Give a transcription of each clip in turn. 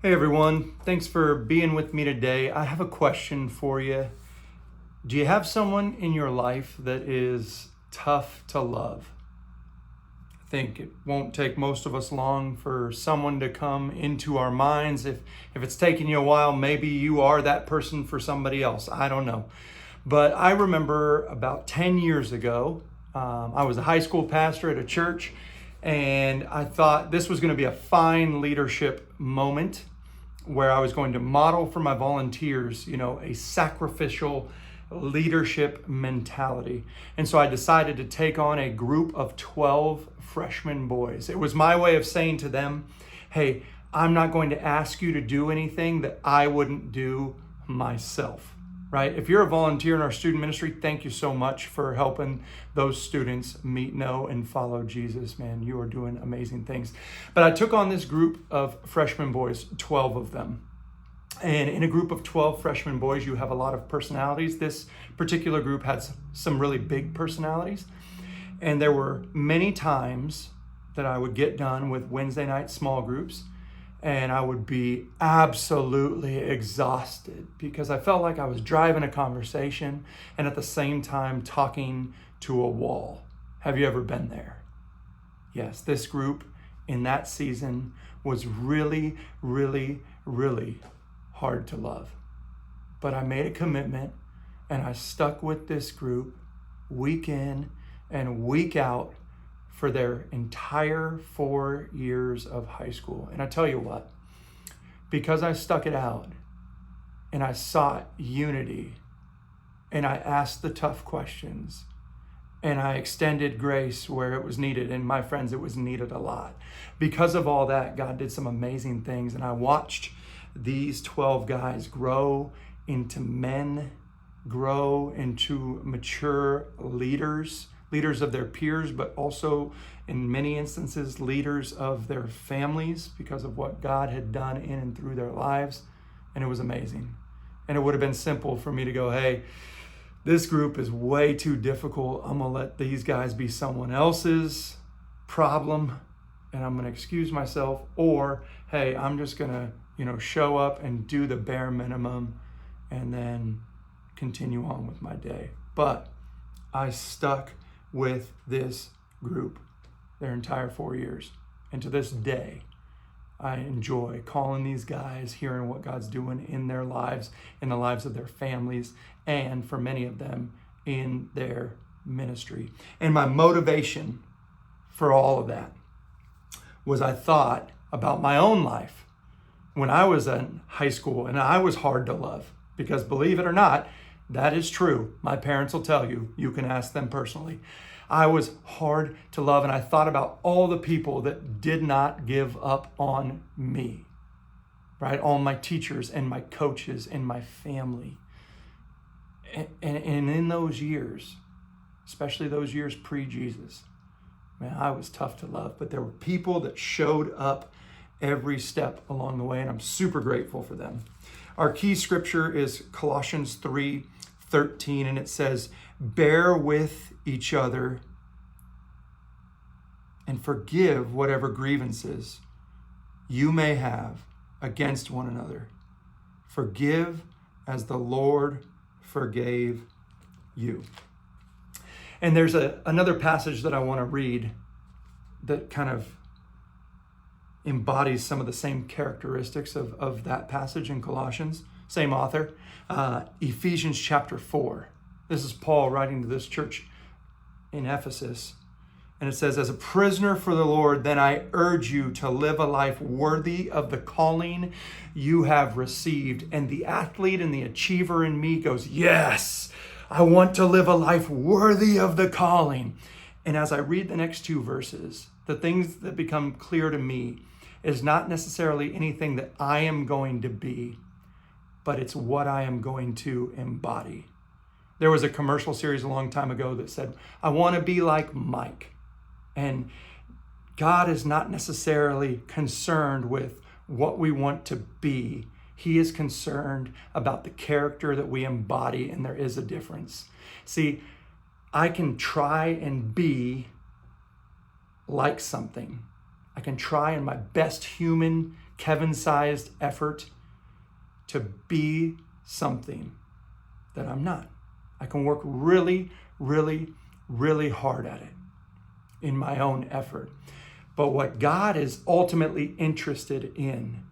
Hey everyone, thanks for being with me today. I have a question for you. Do you have someone in your life that is tough to love? I think it won't take most of us long for someone to come into our minds. If it's taking you a while, maybe you are that person for somebody else. I don't know. But I remember about 10 years ago, I was a high school pastor at a church, and I thought this was going to be a fine leadership moment where I was going to model for my volunteers, a sacrificial leadership mentality. And so I decided to take on a group of 12 freshman boys. It was my way of saying to them, hey, I'm not going to ask you to do anything that I wouldn't do myself. Right? If you're a volunteer in our student ministry, thank you so much for helping those students meet, know, and follow Jesus. Man, you are doing amazing things. But I took on this group of freshman boys, 12 of them. And in a group of 12 freshman boys, you have a lot of personalities. This particular group had some really big personalities. And there were many times that I would get done with Wednesday night small groups, and I would be absolutely exhausted because I felt like I was driving a conversation and at the same time talking to a wall. Have you ever been there? Yes, this group in that season was really, really, really hard to love. But I made a commitment and I stuck with this group week in and week out for their entire 4 years of high school. And I tell you what, because I stuck it out and I sought unity and I asked the tough questions and I extended grace where it was needed, and my friends, it was needed a lot. Because of all that, God did some amazing things, and I watched these 12 guys grow into men, grow into mature leaders of their peers, but also in many instances, leaders of their families because of what God had done in and through their lives. And it was amazing. And it would have been simple for me to go, hey, this group is way too difficult. I'm going to let these guys be someone else's problem and I'm going to excuse myself. Or, hey, I'm just going to, show up and do the bare minimum and then continue on with my day. But I stuck with this group their entire 4 years. And to this day, I enjoy calling these guys, hearing what God's doing in their lives, in the lives of their families, and for many of them in their ministry. And my motivation for all of that was I thought about my own life when I was in high school and I was hard to love. Because believe it or not, that is true. My parents will tell you. You can ask them personally. I was hard to love, and I thought about all the people that did not give up on me, right? All my teachers and my coaches and my family. And in those years, especially those years pre-Jesus, man, I was tough to love. But there were people that showed up every step along the way, and I'm super grateful for them. Our key scripture is Colossians 3:13, and it says, bear with each other and forgive whatever grievances you may have against one another. Forgive as the Lord forgave you. And there's another passage that I want to read that kind of embodies some of the same characteristics of that passage in Colossians. Same author, Ephesians chapter 4. This is Paul writing to this church in Ephesus. And it says, as a prisoner for the Lord, then I urge you to live a life worthy of the calling you have received. And the athlete and the achiever in me goes, yes, I want to live a life worthy of the calling. And as I read the next two verses, the things that become clear to me is not necessarily anything that I am going to be, but it's what I am going to embody. There was a commercial series a long time ago that said, I want to be like Mike. And God is not necessarily concerned with what we want to be. He is concerned about the character that we embody, and there is a difference. See, I can try and be like something. I can try in my best human Kevin-sized effort to be something that I'm not. I can work really, really, really hard at it in my own effort. But what God is ultimately interested in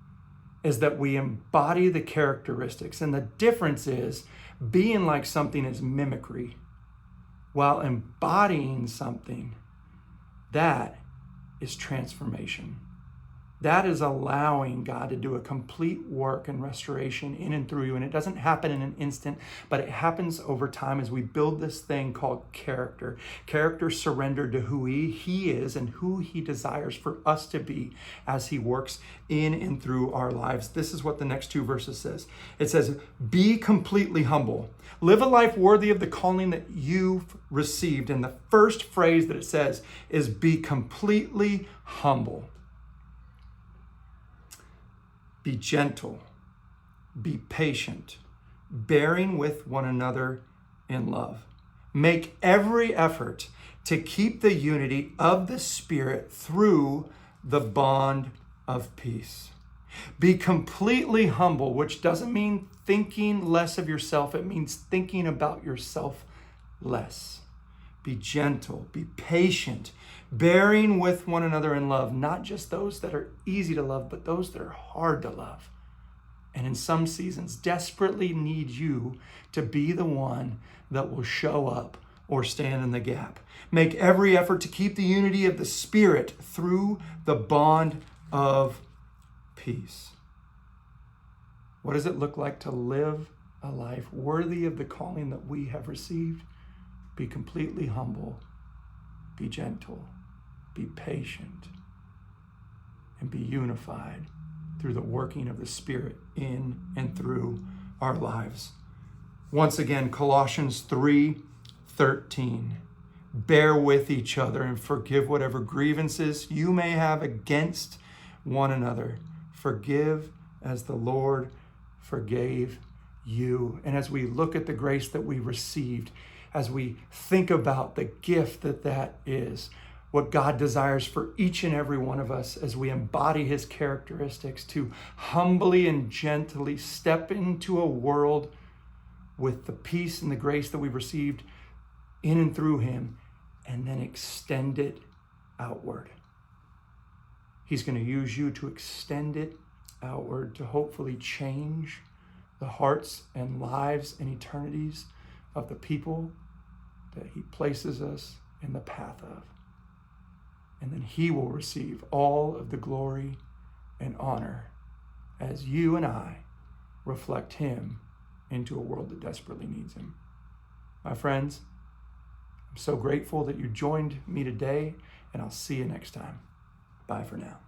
is that we embody the characteristics. And the difference is being like something is mimicry, while embodying something, that is transformation. That is allowing God to do a complete work and restoration in and through you. And it doesn't happen in an instant, but it happens over time as we build this thing called character. Character surrendered to who He is and who He desires for us to be as He works in and through our lives. This is what the next two verses says. It says, be completely humble. Live a life worthy of the calling that you've received. And the first phrase that it says is be completely humble. Be gentle, be patient, bearing with one another in love. Make every effort to keep the unity of the Spirit through the bond of peace. Be completely humble, which doesn't mean thinking less of yourself. It means thinking about yourself less. Be gentle, be patient, bearing with one another in love, not just those that are easy to love, but those that are hard to love. And in some seasons, desperately need you to be the one that will show up or stand in the gap. Make every effort to keep the unity of the Spirit through the bond of peace. What does it look like to live a life worthy of the calling that we have received? Be completely humble, be gentle, be patient, and be unified through the working of the Spirit in and through our lives. Once again, Colossians 3:13. Bear with each other and forgive whatever grievances you may have against one another. Forgive as the Lord forgave you. And as we look at the grace that we received, as we think about the gift that is, what God desires for each and every one of us as we embody His characteristics, to humbly and gently step into a world with the peace and the grace that we've received in and through Him, and then extend it outward. He's going to use you to extend it outward to hopefully change the hearts and lives and eternities of the people that He places us in the path of. And then He will receive all of the glory and honor as you and I reflect Him into a world that desperately needs Him. My friends, I'm so grateful that you joined me today, and I'll see you next time. Bye for now.